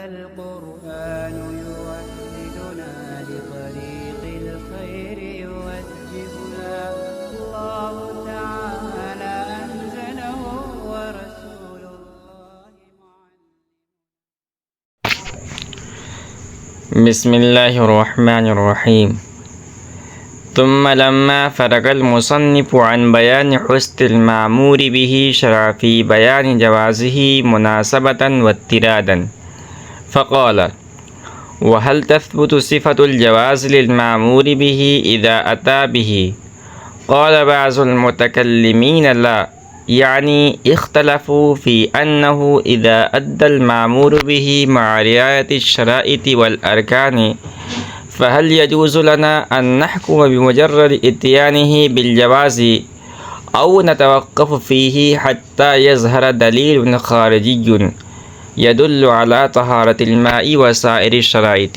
القرآن يوحدنا لطريق الخير يوجهنا الله تعالى أنزله ورسول الله بسم الله الرحمن الرحيم. ثم لما فرغ المصنف عن بيان حسن المأمور به شرع في بيان جوازه مناسبة واضطرادا فقال: وهل تثبت صفة الجواز للمأمور به إذا أتى به؟ قال بعض المتكلمين لا، يعني اختلفوا في أنه إذا أدى المأمور به مع رعاية الشرائط والأركان فهل يجوز لنا أن نحكم بمجرد إتيانه بالجواز أو نتوقف فيه حتى يظهر دليل خارجي يدل على طهارة الماء وسائر الشرائط؟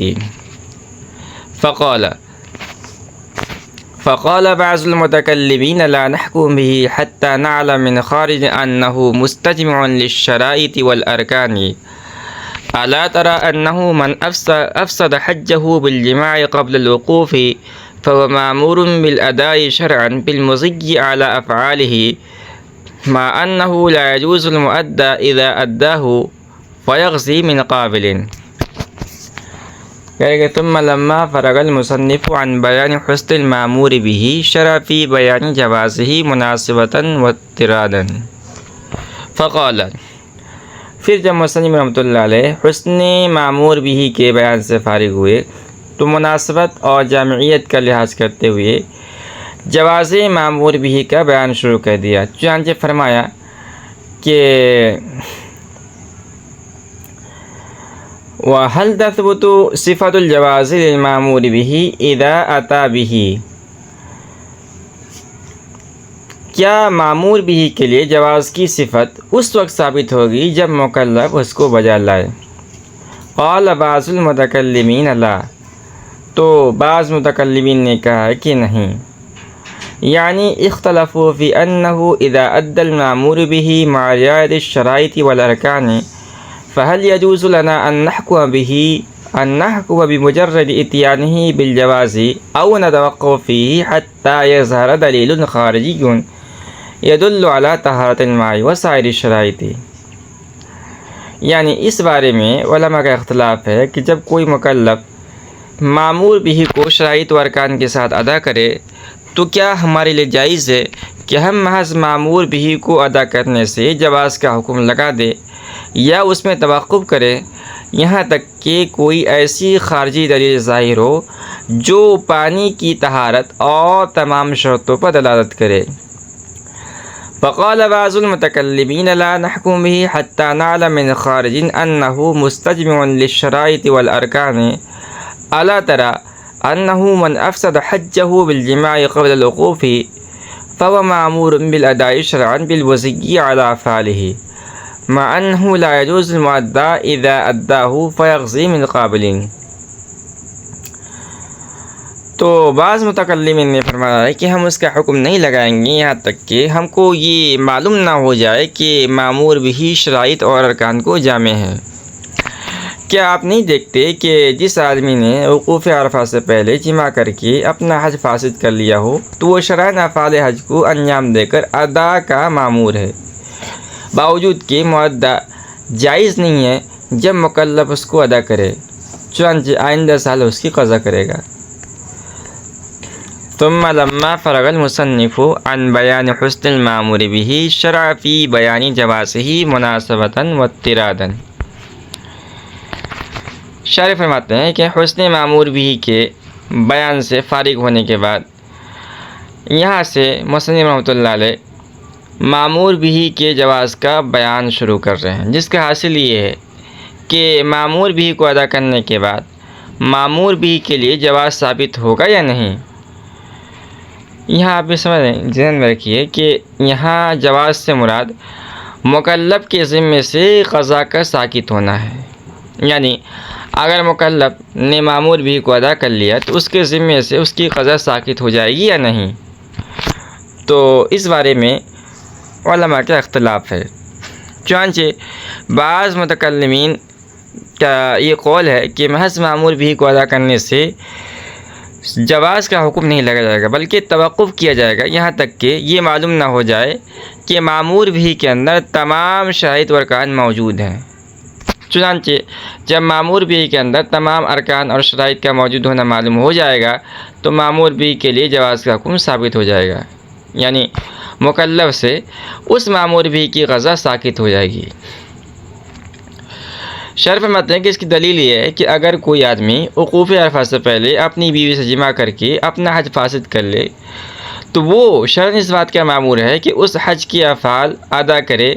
فقال بعض المتكلمين لا نحكم به حتى نعلم من خارج أنه مستجمع للشرائط والأركان. ألا ترى أنه من أفسد حجه بالجماع قبل الوقوف فهو مأمور بالأداء شرعا بالمزج على أفعاله، مع أنه لا يجوز المؤدى إذا أداه فيغزي من قابل. ثم لما فرغ المصنف عن بيان حسن المأمور به شرع في بيان جوازه مناسبة واضطرادا فقال، پھر جب مصنف رحمۃ اللہ علیہ حسن معمور بھی کے بیان سے فارغ ہوئے تو مناسبت اور جامعیت کا لحاظ کرتے ہوئے جواز معمور بھی کا بیان شروع کر دیا. چنانچہ فرمایا کہ وَهَلْ تَثْبُتُ صِفَةُ الْجَوَازِ لِلْمَأْمُورِ بِهِ إِذَا أَتَى بِهِ، کیا معمور بھی کے لیے جواز کی صفت اس وقت ثابت ہوگی جب مکلف اس کو بجا لائے؟ قال بعض المتکلمین لا، تو بعض متکلمین نے کہا کہ نہیں، یعنی اختلفوا فی انہ اذا ادى المعمور به مع رعایت الشرائط والارکان فهل يجوز لنا ان نحكم بمجرد اتيانه بالجواز او نتوقف فيه حتى يظهر دليل خارجي يدل على طهارة الماء وسائر الشرائط. یعنی اس بارے میں علماء کا اختلاف ہے کہ جب کوئی مکلف معمور بھی کو شرائط و ارکان کے ساتھ ادا کرے تو کیا ہمارے لیے جائز ہے کہ ہم محض معمور بھی کو ادا کرنے سے جواز کا حکم لگا دے یا اس میں توقف کرے یہاں تک کہ کوئی ایسی خارجی دلیل ظاہر ہو جو پانی کی طہارت اور تمام شرطوں پر دلالت کرے؟ فقال بعض المتكلمين لا نحكم به حتى نعلم من خارج أنه مستجمع للشرائط والأركان. ألا ترى أنه من أفسد حجه بالجماع قبل الوقوف فهو مأمور بالأداء شرعا بالوزي على أفعاله، مع أنه لا يجوز المؤدى إذا أداه فيغزي من قابل. تو بعض متکلمین نے فرمایا ہے کہ ہم اس کا حکم نہیں لگائیں گے یہاں تک کہ ہم کو یہ معلوم نہ ہو جائے کہ معمور بھی شرائط اور ارکان کو جامع ہے. کیا آپ نہیں دیکھتے کہ جس آدمی نے وقوف عرفہ سے پہلے جمع کر کے اپنا حج فاسد کر لیا ہو تو وہ شرائع افعال حج کو انجام دے کر ادا کا معمور ہے، باوجود کہ مؤدہ جائز نہیں ہے جب مکلف اس کو ادا کرے، چنانچہ آئندہ سال اس کی قضا کرے گا. ثم لما فرغ المصنف عن بیان حسن المأمور به شرع في بیان جوازه مناسبة واضطرادا. شارح فرماتے ہیں کہ حسن معمور بھی کے بیان سے فارغ ہونے کے بعد یہاں سے مصنف رحمۃ اللہ علیہ معمور بھی کے جواز کا بیان شروع کر رہے ہیں، جس کا حاصل یہ ہے کہ معمور بھی کو ادا کرنے کے بعد معمور بھی کے لیے جواز ثابت ہوگا یا نہیں. یہاں آپ بھی سمجھیں، ذہن میں رکھیے کہ یہاں جواز سے مراد مکلف کے ذمے سے قضا کا ساقط ہونا ہے. یعنی اگر مکلف نے معمور بھی کو ادا کر لیا تو اس کے ذمے سے اس کی قضا ساقط ہو جائے گی یا نہیں. تو اس بارے میں علماء کا اختلاف ہے. چنانچہ بعض متکلمین کا یہ قول ہے کہ محض معمول بھی کو ادا کرنے سے جواز کا حکم نہیں لگا جائے گا، بلکہ توقف کیا جائے گا یہاں تک کہ یہ معلوم نہ ہو جائے کہ معمول بھی کے اندر تمام شرائط و ارکان موجود ہیں۔ چنانچہ جب معمول بھی کے اندر تمام ارکان اور شرائط کا موجود ہونا معلوم ہو جائے گا تو معمول بھی کے لیے جواز کا حکم ثابت ہو جائے گا، یعنی مکلف سے اس معمول بھی کی قضا ساقط ہو جائے گی۔ شرح فرماتے ہیں کہ اس کی دلیل یہ ہے کہ اگر کوئی آدمی وقوف عرفہ سے پہلے اپنی بیوی سے جمع کر کے اپنا حج فاسد کر لے تو وہ شرعاً اس بات کا مأمور ہے کہ اس حج کے افعال ادا کرے،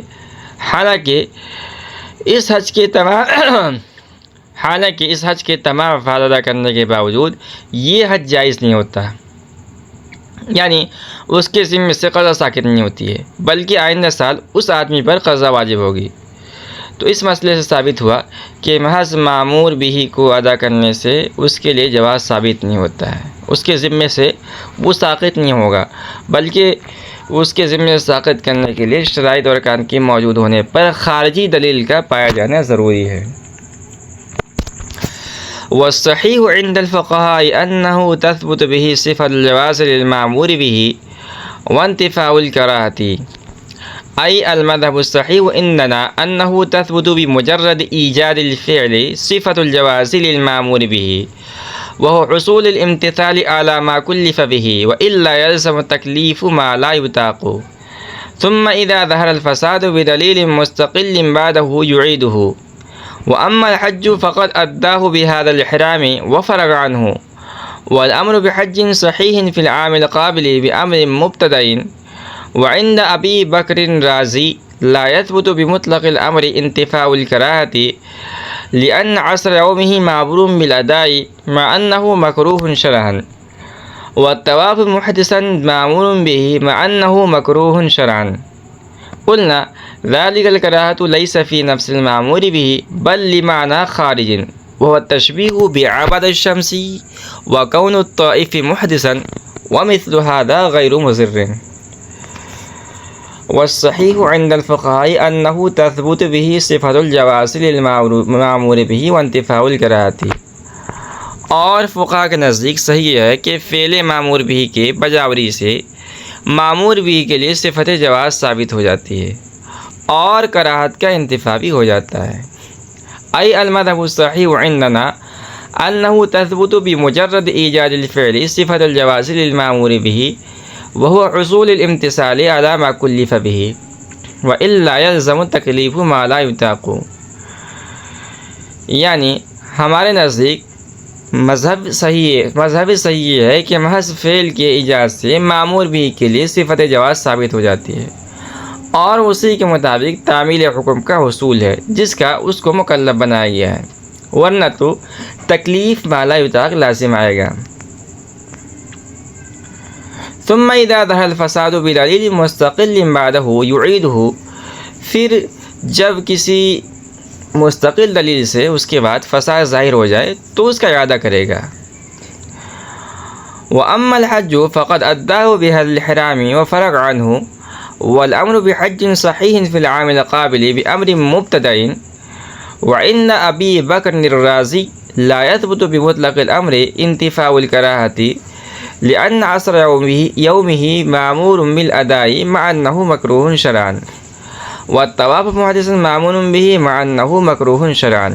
حالانکہ اس حج کے تمام افعال ادا کرنے کے باوجود یہ حج جائز نہیں ہوتا، یعنی اس کے ذمے سے قضا ساقط نہیں ہوتی ہے، بلکہ آئندہ سال اس آدمی پر قضا واجب ہوگی۔ تو اس مسئلے سے ثابت ہوا کہ محض معمول بھی کو ادا کرنے سے اس کے لیے جواز ثابت نہیں ہوتا ہے، اس کے ذمے سے وہ ساقط نہیں ہوگا، بلکہ اس کے ذمے سے ساقط کرنے کے لیے شرائط اور ارکان کے موجود ہونے پر خارجی دلیل کا پایا جانا ضروری ہے۔ والصحیح عند الفقهاء انه تثبت به صفة الجواز للمعمول به وانتفاء الكراهة، أي المذهب الصحيح عندنا أنه تثبت بمجرد إيجاد الفعل صفة الجواز للمعمول به وهو حصول الامتثال على ما كلف به وإلا يلزم التكليف ما لا يطاق، ثم إذا ظهر الفساد بدليل مستقل بعده يعيده، وأما الحج فقد أداه بهذا الإحرام وفرغ عنه، والأمر بحج صحيح في العام القابل بأمر مبتدأ وعند أبي بكر الرازي لا يثبت بمطلق الأمر انتفاء الكراهة لأن عصر يومه معبور بالأداء مع أنه مكروه شرعا، والطواف محدثا معمول به مع أنه مكروه شرعا. قلنا ذلك الكراهة ليس في نفس المعمول به بل لمعنى خارج وهو التشبيه بعبد الشمس وكون الطائف محدثا، ومثل هذا غير مضر. والصحيح عند الفقهاء أنه تثبت به صفة الجواز للمعمول به وانتفاء الكراهة، اور فقہا کے نزدیک صحیح ہے کہ فعل معمول بھی کے بجاوری سے معمول بھی کے لیے صفت جواز ثابت ہو جاتی ہے اور کراہت کا انتفاع بھی ہو جاتا ہے۔ ای المذهب الصحیح عندنا انه تثبت بمجرد ایجاد الفعل صفت الجواز للمعمول به وهو حصول الامتثال على ما كلف به وإلا يلزم التكليف ما لا يطاق، یعنی ہمارے نزدیک مذہب صحیح ہے کہ محض فعل کے ایجاد سے معمول بھی کے لیے صفت جواز ثابت ہو جاتی ہے اور اسی کے مطابق تعمیل حکم کا حصول ہے جس کا اس کو مکلف بنایا گیا ہے، ورنہ تو تکلیف ما لا یطاق لازم آئے گا۔ ثم اذا ظهر الفساد بدلیل مستقل بعده يعيده، پھر جب کسی مستقل دلیل سے اس کے بعد فساد ظاہر ہو جائے تو اس کا اعادہ کرے گا۔ وَأَمَّا الْحَجُّ فَقَدْ أَدَّاهُ بِهَذَا الْإِحْرَامِ وَفَرَغَ عَنْهُ، وَالْأَمْرُ بِحَجٍّ صَحِيحٍ فِي الْعَامِ الْقَابِلِ بِأَمْرٍ مُبْتَدَإٍ وَعِنْدَ أَبِي بَكْرٍ الرَّازِي لَا يَثْبُتُ بِمُطْلَقِ الْأَمْرِ انتفاء الْكَرَاهَةِ لأن عصر يومه معمول بالأداء مع أنه مكروه شرعا، والطواف محدث معمول به مع أنه مكروه شرعا.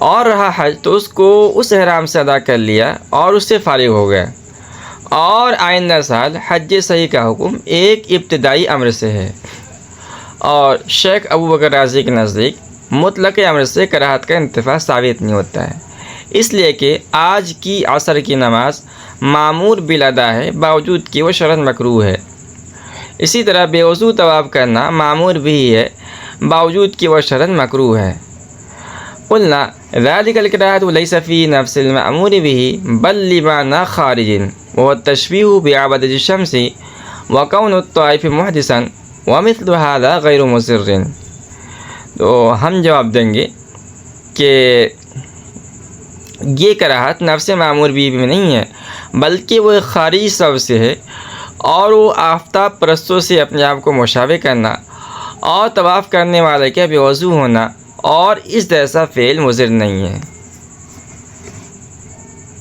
اور رہا حج تو اس کو اس احرام سے ادا کر لیا اور اس سے فارغ ہو گیا، اور آئندہ سال حج صحیح کا حکم ایک ابتدائی امر سے ہے، اور شیخ ابو بکر رازی کے نزدیک مطلق امر سے کراہت کا انتفاع ثابت نہیں ہوتا ہے، اس لیے کہ آج کی عصر کی نماز معمول بالادا ہے باوجود کہ وہ شرعاً مکروہ ہے، اسی طرح بے وضو طواف کرنا معمول بھی ہے باوجود کہ وہ شرعاً مکروہ ہے۔ قلنا ذلك الكراهة ليس في نفس المأمور به بل لمعنى خارج وهو التشبيه بعبدة الشمس وكون الطائف محدثا ومثل هذا غير مضر۔ تو ہم جواب دیں گے کہ یہ کراہت نفس معمول بھی میں نہیں ہے بلکہ وہ ایک خارجی سبب سے ہے، اور وہ آفتاب پرستوں سے اپنے آپ کو مشابہ کرنا اور طواف کرنے والے کا بے وضو ہونا اور اس جیسا فعل مضر نہیں ہے۔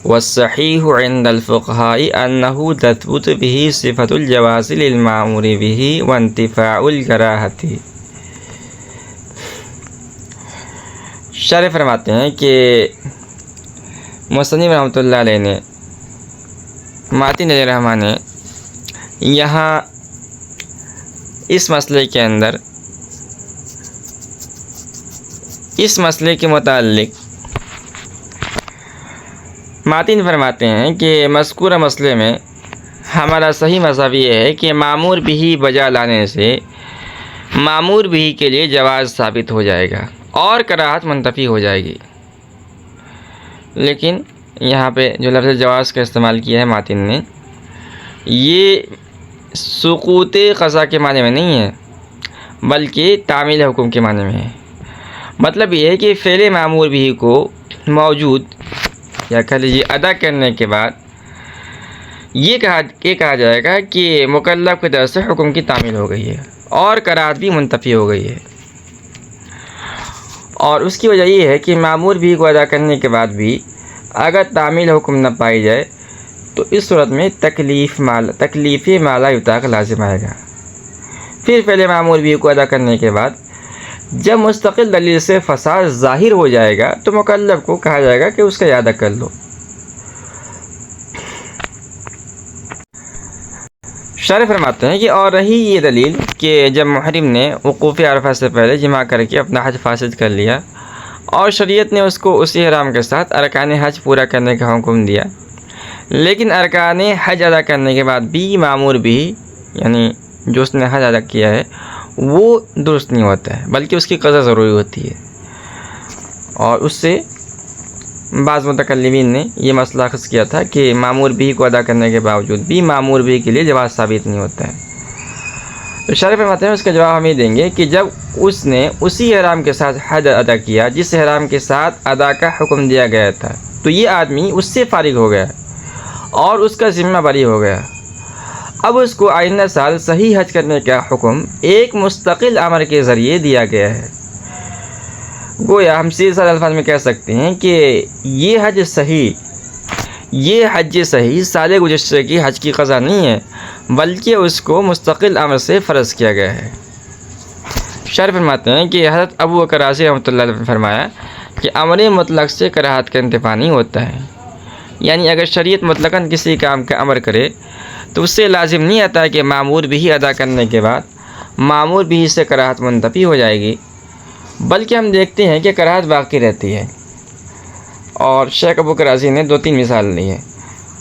والصحیح عند الفقہاء انہ تثبت به صفۃ الجواز للمأمور به وانتفاء الکراہۃ۔ شارح فرماتے ہیں کہ مصنف رحمۃ اللہ علیہ نے ماتن علیہ الرحمہ نے یہاں اس مسئلے کے اندر اس مسئلے کے متعلق ماتن فرماتے ہیں کہ مذکورہ مسئلے میں ہمارا صحیح مذہب یہ ہے کہ مامور بھی بجا لانے سے مامور بھی کے لیے جواز ثابت ہو جائے گا اور کراہت منتفی ہو جائے گی۔ لیکن یہاں پہ جو لفظ جواز کا استعمال کیا ہے ماتن نے، یہ سقوط قضا کے معنی میں نہیں ہے بلکہ تعمیل حکم کے معنی میں ہے۔ مطلب یہ ہے کہ فعل مامور بھی کو موجود یا کہہ لیجیے ادا کرنے کے بعد یہ کہا جائے گا کہ مکلف کی طرف سے حکم کی تعمیل ہو گئی ہے اور کراہت بھی منتفی ہو گئی ہے۔ اور اس کی وجہ یہ ہے کہ مامور بھی کو ادا کرنے کے بعد بھی اگر تعمیل حکم نہ پائی جائے تو اس صورت میں تکلیف مالا یطاق لازم آئے گا۔ پھر پہلے مامور بھی کو ادا کرنے کے بعد جب مستقل دلیل سے فساد ظاہر ہو جائے گا تو مکلف کو کہا جائے گا کہ اس کا ادا کر لو۔ شارح فرماتے ہیں کہ اور رہی یہ دلیل کہ جب محرم نے وقوف عرفہ سے پہلے جمع کر کے اپنا حج فاسد کر لیا اور شریعت نے اس کو اسی احرام کے ساتھ ارکان حج پورا کرنے کا حکم دیا، لیکن ارکان حج ادا کرنے کے بعد بھی مامور بھی یعنی جو اس نے حج ادا کیا ہے وہ درست نہیں ہوتا ہے بلکہ اس کی قضا ضروری ہوتی ہے۔ اور اس سے بعض متکلمین نے یہ مسئلہ اخذ کیا تھا کہ مامور بھی کو ادا کرنے کے باوجود بھی مامور بھی کے لیے جواز ثابت نہیں ہوتا ہے۔ تو شارح فرماتے ہیں اس کا جواب ہم یہ دیں گے کہ جب اس نے اسی احرام کے ساتھ حج ادا کیا جس احرام کے ساتھ ادا کا حکم دیا گیا تھا تو یہ آدمی اس سے فارغ ہو گیا اور اس کا ذمہ بری ہو گیا۔ اب اس کو آئندہ سال صحیح حج کرنے کا حکم ایک مستقل امر کے ذریعے دیا گیا ہے۔ گویا ہم سیدھے سادہ الفاظ میں کہہ سکتے ہیں کہ یہ حج صحیح سال گزشتہ کی حج کی قضا نہیں ہے بلکہ اس کو مستقل امر سے فرض کیا گیا ہے۔ شارح فرماتے ہیں کہ حضرت ابو بکر رازی رحمۃ اللہ علیہ نے فرمایا کہ امر مطلق سے کراہت کا انتفاع نہیں ہوتا ہے، یعنی اگر شریعت مطلقاً کسی کام کا امر کرے تو اس سے لازم نہیں آتا کہ مامور بھی ادا کرنے کے بعد مامور بھی سے کراہت منتفی ہو جائے گی، بلکہ ہم دیکھتے ہیں کہ کراہت باقی رہتی ہے۔ اور شیخ ابو بکر رازی نے 2-3 مثال لی ہے۔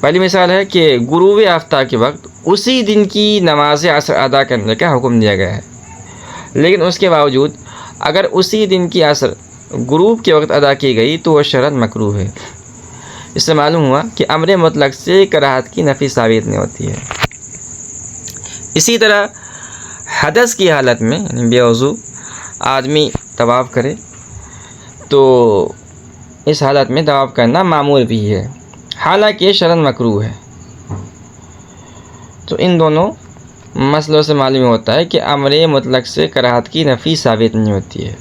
پہلی مثال ہے کہ غروب آفتاب کے وقت اسی دن کی نماز عصر ادا کرنے کا حکم دیا گیا ہے، لیکن اس کے باوجود اگر اسی دن کی عصر غروب کے وقت ادا کی گئی تو وہ شرعاً مکروہ ہے۔ اس سے معلوم ہوا کہ امر مطلق سے کراہت کی نفی ثابت نہیں ہوتی ہے۔ اسی طرح حدث کی حالت میں یعنی بے وضو آدمی طواف کرے تو اس حالت میں طواف کرنا معمول بھی ہے، حالانکہ شرعاً مکروہ ہے۔ تو ان دونوں مسئلوں سے معلوم ہوتا ہے کہ امر مطلق سے کراہت کی نفی ثابت نہیں ہوتی ہے۔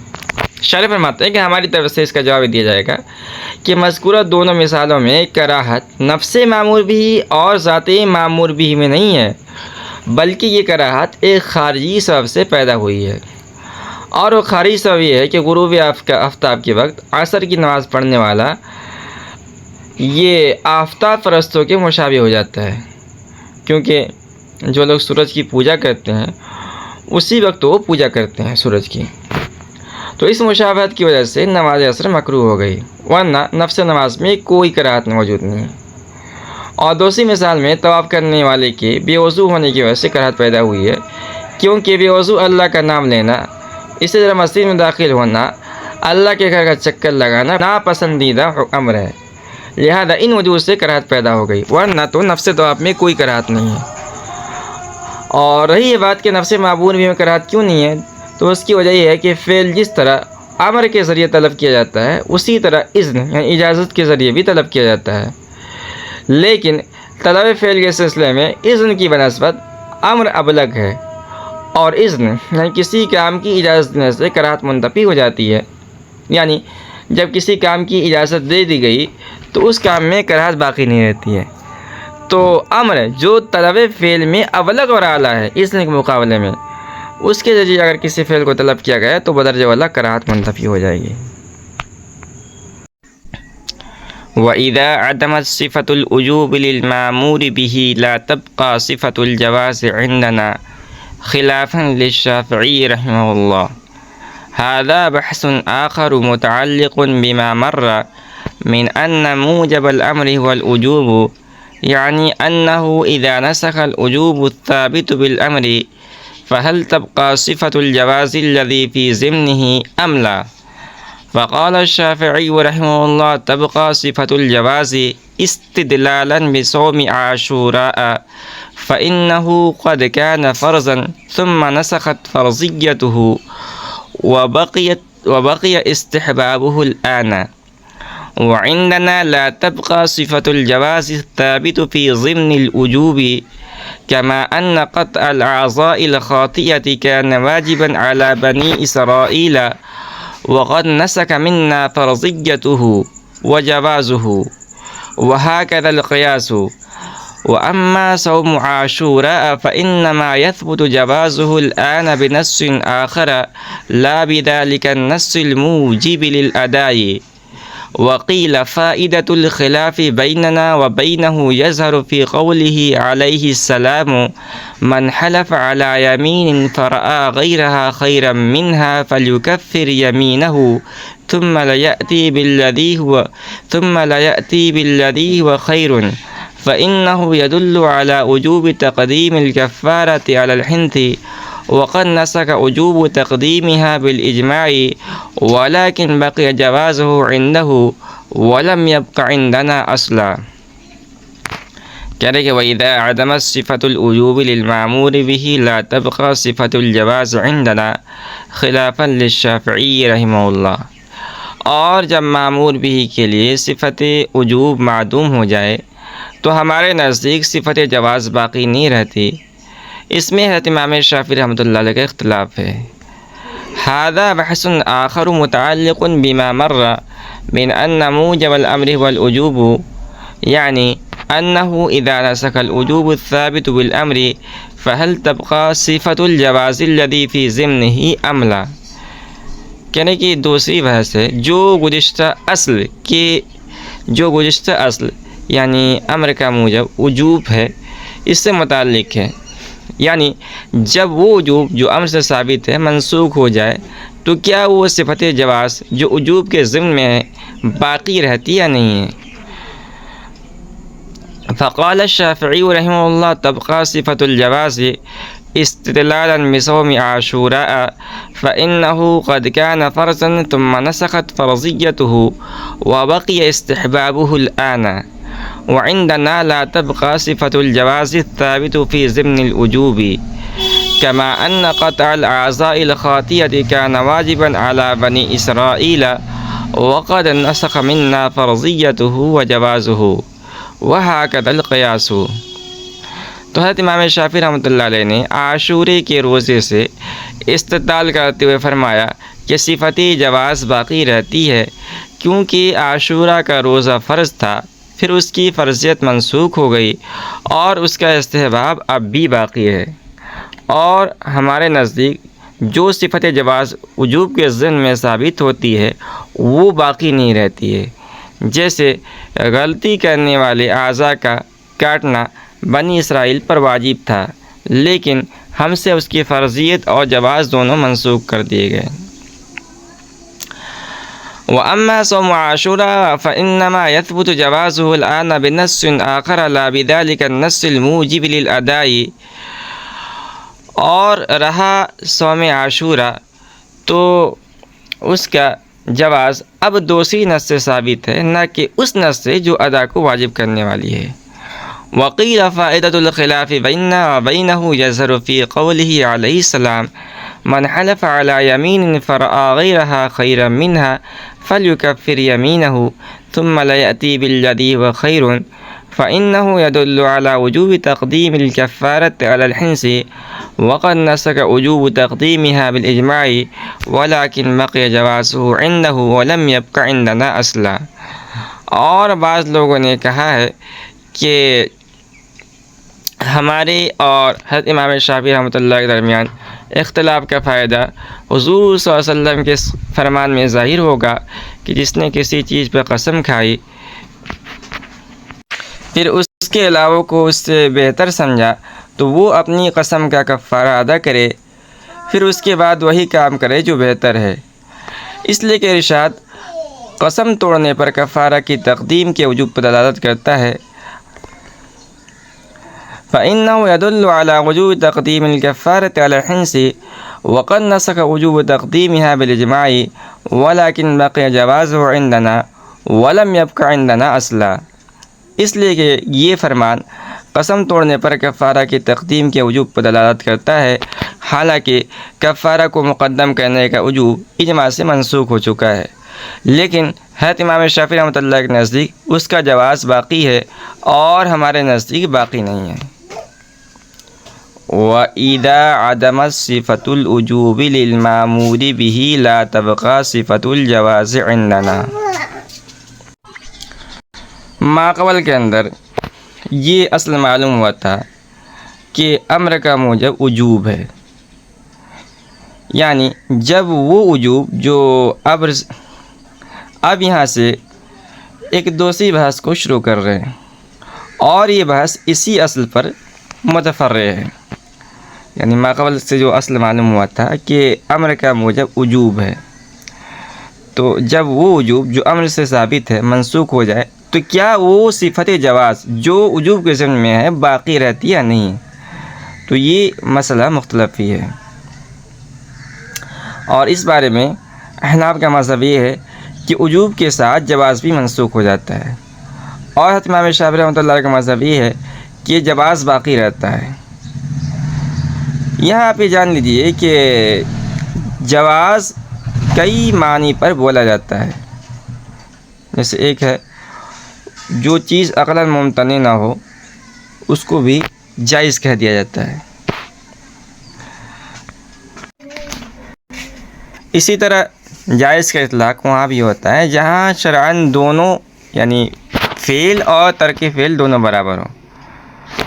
شارح فرماتے ہیں کہ ہماری طرف سے اس کا جواب دیا جائے گا کہ مذکورہ دونوں مثالوں میں کراہت نفس معمور بھی اور ذات معمور بھی میں نہیں ہے، بلکہ یہ کراہت ایک خارجی سبب سے پیدا ہوئی ہے، اور وہ خارجی سبب یہ ہے کہ غروب آفتاب کے وقت عصر کی نماز پڑھنے والا یہ آفتاب پرستوں کے مشابہ ہو جاتا ہے، کیونکہ جو لوگ سورج کی پوجا کرتے ہیں اسی وقت وہ پوجا کرتے ہیں سورج کی، تو اس مشابہت کی وجہ سے نماز عصر مکروہ ہو گئی، ورنہ نفس نماز میں کوئی کراہت موجود نہیں ہے۔ اور دوسری مثال میں طواف کرنے والے کے بے وضو ہونے کی وجہ سے کراہت پیدا ہوئی ہے، کیونکہ بے وضو اللہ کا نام لینا، اسی طرح مسجد میں داخل ہونا، اللہ کے گھر کا چکر لگانا ناپسندیدہ امر ہے، لہذا ان وجوہ سے کراہت پیدا ہو گئی، ورنہ تو نفس طواف میں کوئی کراہت نہیں ہے۔ اور رہی یہ بات کہ نفس معمور بھی میں کراہت کیوں نہیں ہے، تو اس کی وجہ یہ ہے کہ فعل جس طرح امر کے ذریعے طلب کیا جاتا ہے اسی طرح اذن یعنی اجازت کے ذریعے بھی طلب کیا جاتا ہے، لیکن طلب فعل کے سلسلے میں اذن کی بنسبت امر ابلغ ہے، اور اذن یعنی کسی کام کی اجازت دینے سے کراہت منتفی ہو جاتی ہے، یعنی جب کسی کام کی اجازت دے دی گئی تو اس کام میں کراہت باقی نہیں رہتی ہے۔ تو امر جو طلب فعل میں ابلغ اور اعلیٰ ہے اذن کے مقابلے میں، اس کے ذریعے اگر کسی فعل کو طلب کیا گیا تو بدرجہ والا کراہت منتفی ہو جائے گی۔ وَإِذَا عَدَمَتْ صِفَةُ الْوُجُوبِ لِلْمَأْمُورِ بِهِ لَا تَبْقَى صِفَةُ الْجَوَازِ عِنْدَنَا خِلَافًا لِلشَّافِعِيِّ رحمه الله۔ هذا بحث آخر متعلق بما مر من أن موجب الأمر هو الوجوب، يعني أنه إذا نسخ الوجوب الثابت بالأمر فهل تبقى صفة الجواز الذي في ضمنه أم لا؟ فقال الشافعي رحمه الله تبقى صفة الجواز استدلالا بصوم عاشوراء، فإنه قد كان فرضا ثم نسخت فرضيته وبقي استحبابه الآن، وعندنا لا تبقى صفة الجواز الثابت في ضمن الوجوب، كما أن قطع الأعضاء الخاطئة كان واجبا على بني إسرائيل وقد نسك منا فرضيته وجوازه، وهكذا القياس. وأما صوم عاشوراء فإنما يثبت جوازه الآن بنص آخر لا بذلك النص الموجب للأداء. وقيل فائدة الخلاف بيننا وبينه يظهر في قوله عليه السلام من حلف على يمين فرأى غيرها خيرا منها فليكفر يمينه ثم ليأتي بالذي هو خير، فإنه يدل على وجوب تقديم الكفارة على الحنث، وقد نسك وجوب تقديمها بالإجماع، ولكن بقي جوازه عنده ولم يبق عندنا أصلا۔ کہہ رہے کہ وَإِذَا عَدَمَتْ صِفَةُ الْوُجُوبِ لِلْمَأْمُورِ بِهِ لَا تَبْقَى صِفَةُ الْجَوَازِ عِنْدَنَا خِلَافًا لِلشَّافِعِيِّ رحمہ اللہ۔ اور جب مأمور بھی کے لیے صفت وجوب معدوم ہو جائے تو ہمارے نزدیک صفت جواز باقی نہیں رہتی، اس میں حضرت امام شافعی رحمۃ اللہ علیہ کا اختلاف ہے۔ هذا بحث آخر متعلق بما مر من أن موجب الأمر هو الوجوب، يعني أنه إذا نسخ الوجوب الثابت بالأمر فهل تبقى صفة الجواز الذي في ضمنه أم لا؟ کہنے کی دوسری بحث ہے جو گزشتہ اصل یعنی امر کا موجب وجوب ہے اس سے متعلق ہے، یعنی جب وہ وجوب جو امر سے ثابت ہے منسوخ ہو جائے تو کیا وہ صفت جواز جو وجوب کے ضمن میں ہے باقی رہتی یا نہیں ہے؟ فقال الشافعی رحمہ اللہ تبقى صفة الجواز استدلالا بصوم عاشوراء فإنه قد كان فرضا ثم نسخت فرضيته وبقي استحبابه الآن، وعندنا لا تبقى صفة الجواز الثابت في ضمن الوجوب، كما أن قطع الأعضاء الخاطئة كان واجبا على بني إسرائيل وقد نسخ منا فرضيته وجوازه، وهكذا القياس۔ تو حضرت امام شافعی رحمۃ اللہ علیہ نے عاشورے کے روزے سے استدلال کرتے ہوئے فرمایا کہ صفت جواز باقی رہتی ہے کیونکہ عاشورہ کا روزہ فرض تھا، پھر اس کی فرضیت منسوخ ہو گئی اور اس کا استحباب اب بھی باقی ہے، اور ہمارے نزدیک جو صفت جواز وجوب کے ضمن میں ثابت ہوتی ہے وہ باقی نہیں رہتی ہے، جیسے غلطی کرنے والے اعضاء کا کاٹنا بنی اسرائیل پر واجب تھا لیکن ہم سے اس کی فرضیت اور جواز دونوں منسوخ کر دیے گئے۔ وَأَمَّا صَوْمُ عَاشُورَاءَ فَإِنَّمَا يَثْبُتُ جَوَازُهُ الْآنَ بِنَصٍّ آخَرَ لَا بِذَلِكَ النَّصِّ الْمُوجِبِ لِلْأَدَاءِ۔ اور رہا صوم عاشورہ تو اس کا جواز اب دوسری نص سے ثابت ہے نہ کہ اس نص سے جو ادا کو واجب کرنے والی ہے۔ وقیل فائدۃ الخلاف بیننا وبینہ یظہر فی قولہ علیہ السلام من حلف علی یمین فرأى غیرها خیرا منها فلیکفر یمینہ ثم لیأتی بالذی هو خیر، فإنه يدل على وجوب تقديم الكفارة على الحنس وقد نسك وجوب تقديمها بالإجماع ولكن بقي جوازه عنده ولم يبق عندنا أصلا۔ اور بعض لوگوں نے کہا ہے کہ ہمارے اور حضرت امام شافعی رحمۃ اللہ کے درمیان اختلاف کا فائدہ حضور صلی اللہ علیہ وسلم کے فرمان میں ظاہر ہوگا کہ جس نے کسی چیز پہ قسم کھائی پھر اس کے علاوہ کو اس سے بہتر سمجھا تو وہ اپنی قسم کا کفارہ ادا کرے، پھر اس کے بعد وہی کام کرے جو بہتر ہے۔ اس لیے کہ ارشاد قسم توڑنے پر کفارہ کی تقدیم کے وجوب پر دلالت کرتا ہے۔ فإنه يدل على وجوب تقديم الكفارة على الحنس وقد نسك وجوب تقديمها بالإجماع ولكن بقي جوازه عندنا ولم يبق عندنا أصلا۔ اس لیے کہ یہ فرمان قسم توڑنے پر کفارہ کی تقدیم کے وجوب پر دلالت کرتا ہے، حالانکہ کفارہ کو مقدم کرنے کا وجوب اجماع سے منسوخ ہو چکا ہے، لیکن حضرت امام شافعی رحمۃ اللہ کے نزدیک اس کا جواز باقی ہے اور ہمارے نزدیک باقی نہیں ہے۔ وَإِذَا عَدَمَتْ صِفَةُ الْوُجُوبِ لِلْمَأْمُورِ بِهِ لَا تَبْقَى صِفَةُ الْجَوَازِ عِندَنَا۔ ماقبل کے اندر یہ اصل معلوم ہوا تھا کہ امر کا موجب وجوب ہے، یعنی جب وہ وجوب جو اب یہاں سے ایک دوسری بحث کو شروع کر رہے ہیں اور یہ بحث اسی اصل پر متفرع ہے، یعنی ماقبل سے جو اصل معلوم ہوا تھا کہ امر کا موجب وجوب ہے، تو جب وہ وجوب جو امر سے ثابت ہے منسوخ ہو جائے تو کیا وہ صفت جواز جو وجوب کے ضمن میں ہے باقی رہتی یا نہیں؟ تو یہ مسئلہ مختلف ہی ہے، اور اس بارے میں احناف کا مذہب یہ ہے کہ وجوب کے ساتھ جواز بھی منسوخ ہو جاتا ہے، اور حضرت امام شافعی رحمۃ اللہ کا مذہب یہ ہے کہ جواز باقی رہتا ہے۔ یہاں آپ یہ جان لیجیے کہ جواز کئی معنی پر بولا جاتا ہے، جیسے ایک ہے جو چیز عقلاً ممتنع نہ ہو اس کو بھی جائز کہہ دیا جاتا ہے۔ اسی طرح جائز کا اطلاق وہاں بھی ہوتا ہے جہاں شرعاً دونوں یعنی فعل اور ترک فعل دونوں برابر ہوں،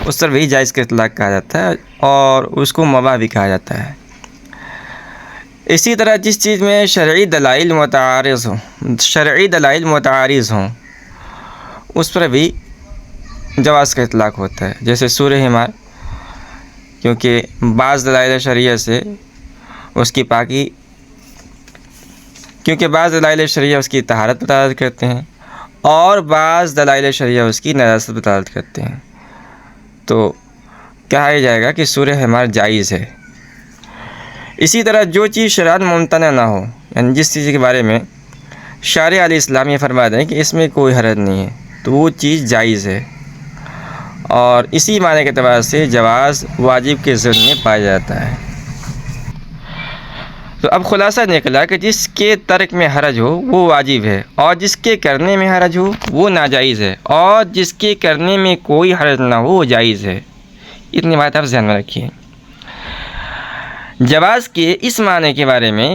اس پر بھی جائز کا اطلاق کہا جاتا ہے اور اس کو مباح بھی کہا جاتا ہے۔ اسی طرح جس چیز میں شرعی دلائل متعارض ہوں اس پر بھی جواز کا اطلاق ہوتا ہے، جیسے سورہ حمار، کیونکہ بعض دلائل شرعیہ سے اس کی پاکی بعض دلائل شرعیہ اس کی طہارت پر دلالت کرتے ہیں اور بعض دلائل شرعیہ اس کی نجاست پر دلالت کرتے ہیں، تو کہا جائے گا کہ سورہ حمار جائز ہے۔ اسی طرح جو چیز شرعاً ممتنع نہ ہو، یعنی جس چیز کے بارے میں شارع علیہ السلام یہ فرما دیں کہ اس میں کوئی حرج نہیں ہے تو وہ چیز جائز ہے، اور اسی معنی کے اعتبار سے جواز واجب کے ضمن میں پایا جاتا ہے۔ تو اب خلاصہ نکلا کہ جس کے ترک میں حرج ہو وہ واجب ہے، اور جس کے کرنے میں حرج ہو وہ ناجائز ہے، اور جس کے کرنے میں کوئی حرج نہ ہو وہ جائز ہے۔ اتنی بات آپ ذہن میں رکھیے۔ جواز کے اس معنی کے بارے میں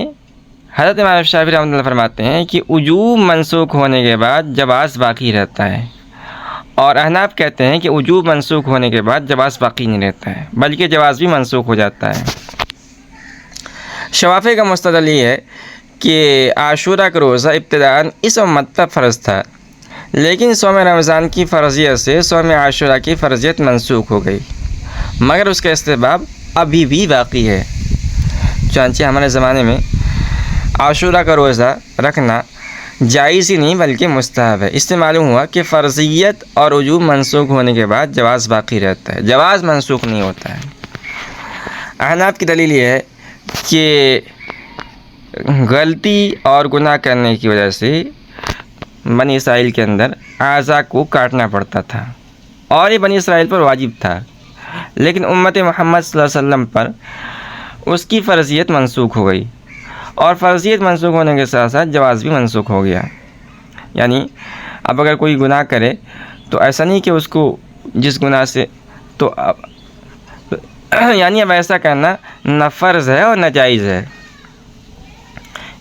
حضرت امام شافعی رحمۃ اللہ فرماتے ہیں کہ وجوب منسوخ ہونے کے بعد جواز باقی رہتا ہے، اور احناف کہتے ہیں کہ وجوب منسوخ ہونے کے بعد جواز باقی نہیں رہتا ہے بلکہ جواز بھی منسوخ ہو جاتا ہے۔ شوافی کا مستدل یہ ہے کہ عاشورہ کا روزہ ابتداءً اس امت پر فرض تھا، لیکن صوم رمضان کی فرضیت سے صوم عاشورہ کی فرضیت منسوخ ہو گئی، مگر اس کا استحباب ابھی بھی باقی ہے۔ چنانچہ ہمارے زمانے میں عاشورہ کا روزہ رکھنا جائز ہی نہیں بلکہ مستحب ہے۔ اس سے معلوم ہوا کہ فرضیت اور وجوب منسوخ ہونے کے بعد جواز باقی رہتا ہے، جواز منسوخ نہیں ہوتا ہے۔ احناف کی دلیل یہ ہے کہ غلطی اور گناہ کرنے کی وجہ سے بنی اسرائیل کے اندر اعضاء کو کاٹنا پڑتا تھا، اور یہ بنی اسرائیل پر واجب تھا، لیکن امت محمد صلی اللہ علیہ وسلم پر اس کی فرضیت منسوخ ہو گئی، اور فرضیت منسوخ ہونے کے ساتھ ساتھ جواز بھی منسوخ ہو گیا۔ یعنی اب اگر کوئی گناہ کرے تو ایسا نہیں کہ اس کو جس گناہ سے تو یعنی اب ایسا کرنا نہ فرض ہے اور نہ جائز ہے۔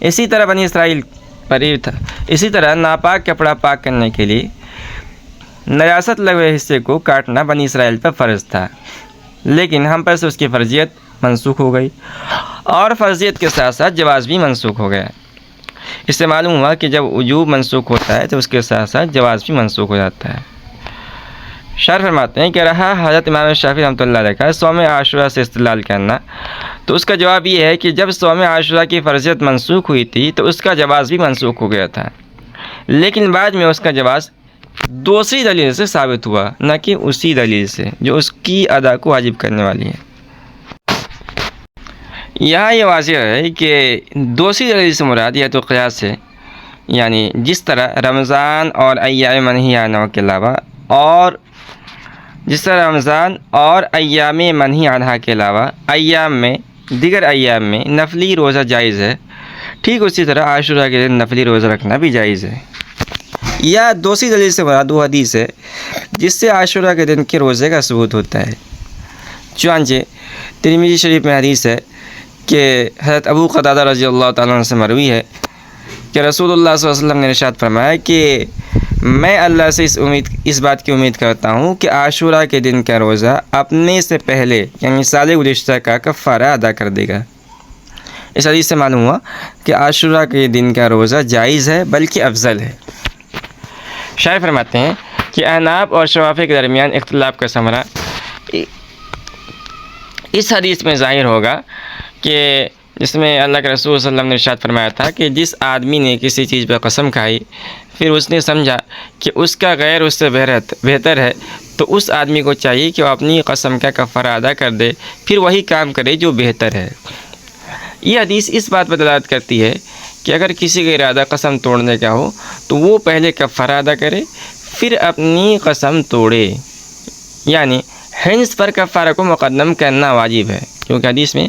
اسی طرح بنی اسرائیل پر یہ تھا، اسی طرح ناپاک کپڑا پاک کرنے کے لیے نجاست لگے ہوئے حصے کو کاٹنا بنی اسرائیل پر فرض تھا، لیکن ہم پر سے اس کی فرضیت منسوخ ہو گئی، اور فرضیت کے ساتھ ساتھ جواز بھی منسوخ ہو گیا۔ اس سے معلوم ہوا کہ جب وجوب منسوخ ہوتا ہے تو اس کے ساتھ ساتھ جواز بھی منسوخ ہو جاتا ہے۔ شارح فرماتے ہیں کہ رہا حضرت امام شافعی رحمۃ اللہ علیہ کا صوم عاشوراء سے استدلال کرنا، تو اس کا جواب یہ ہے کہ جب صوم عاشوراء کی فرضیت منسوخ ہوئی تھی تو اس کا جواز بھی منسوخ ہو گیا تھا، لیکن بعد میں اس کا جواز دوسری دلیل سے ثابت ہوا، نہ کہ اسی دلیل سے جو اس کی ادا کو واجب کرنے والی ہے۔ یہاں یہ واضح ہے کہ دوسری دلیل سے مراد یا تو قیاس ہے، یعنی جس طرح رمضان اور ایام منہی عنہ کے علاوہ ایام منہی عنہ کے علاوہ دیگر ایام میں نفلی روزہ جائز ہے، ٹھیک اسی طرح عاشوراء کے دن نفلی روزہ رکھنا بھی جائز ہے۔ یا دوسری دلیل سے مراد وہ حدیث ہے جس سے عاشوراء کے دن کے روزے کا ثبوت ہوتا ہے۔ چنانچہ ترمذی شریف میں حدیث ہے کہ حضرت ابو قتادہ رضی اللہ تعالیٰ عنہ سے مروی ہے کہ رسول اللہ صلی اللہ علیہ وسلم نے ارشاد فرمایا کہ میں اللہ سے اس بات کی امید کرتا ہوں کہ عاشوراء کے دن کا روزہ اپنے سے پہلے یعنی سال گزشتہ کا کفارہ ادا کر دے گا۔ اس حدیث سے معلوم ہوا کہ عاشوراء کے دن کا روزہ جائز ہے بلکہ افضل ہے۔ شارح فرماتے ہیں کہ احناف اور شوافی کے درمیان اختلاف کا ثمرہ اس حدیث میں ظاہر ہوگا کہ جس میں اللہ کے رسول صلی اللہ علیہ وسلم نے ارشاد فرمایا تھا کہ جس آدمی نے کسی چیز پہ قسم کھائی پھر اس نے سمجھا کہ اس کا غیر اس سے بہتر ہے تو اس آدمی کو چاہیے کہ وہ اپنی قسم کا کفارہ ادا کر دے، پھر وہی کام کرے جو بہتر ہے۔ یہ حدیث اس بات پر دلالت کرتی ہے کہ اگر کسی کا ارادہ قسم توڑنے کا ہو تو وہ پہلے کفارہ ادا کرے پھر اپنی قسم توڑے، یعنی حنث پر کفارہ کو مقدم کرنا واجب ہے، کیونکہ حدیث میں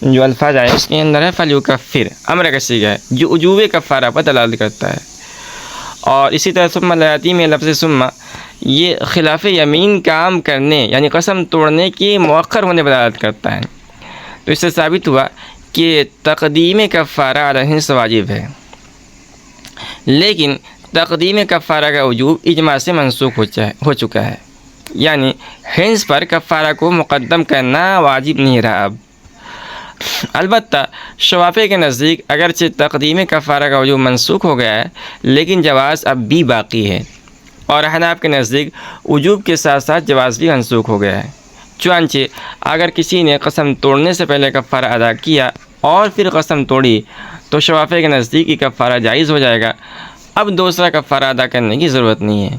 جو الفاظ آئے اس کے اندر ہے فلیکفر، امر کا صیغہ ہے جو وجوب کفارہ پر دلالت کرتا ہے۔ اور اسی طرح ثم لا یاتی میں لفظ ثم یہ خلاف یمین کام کرنے یعنی قسم توڑنے کے مؤخر ہونے پر دلالت کرتا ہے، تو اس سے ثابت ہوا کہ تقدیم کفارہ علی الحنث واجب ہے، لیکن تقدیم کفارہ کا وجوب اجماع سے منسوخ ہو چکا ہے، یعنی حنث پر کفارہ کو مقدم کرنا واجب نہیں رہا اب۔ البتہ شوافی کے نزدیک اگرچہ تقدیم کفارہ کا وجوب منسوخ ہو گیا ہے لیکن جواز اب بھی باقی ہے، اور احناف کے نزدیک وجوب کے ساتھ ساتھ جواز بھی منسوخ ہو گیا ہے۔ چنانچہ اگر کسی نے قسم توڑنے سے پہلے کفارہ ادا کیا اور پھر قسم توڑی تو شوافی کے نزدیک یہ کفارہ جائز ہو جائے گا، اب دوسرا کفارہ ادا کرنے کی ضرورت نہیں ہے۔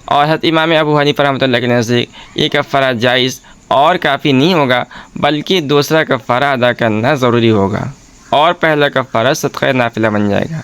اور حضرت امام ابو حنیفہ رحمۃ اللہ کے نزدیک یہ کفارہ جائز اور کافی نہیں ہوگا بلکہ دوسرا کفارہ ادا کرنا ضروری ہوگا، اور پہلا کفارہ صدقہ نافلہ بن جائے گا۔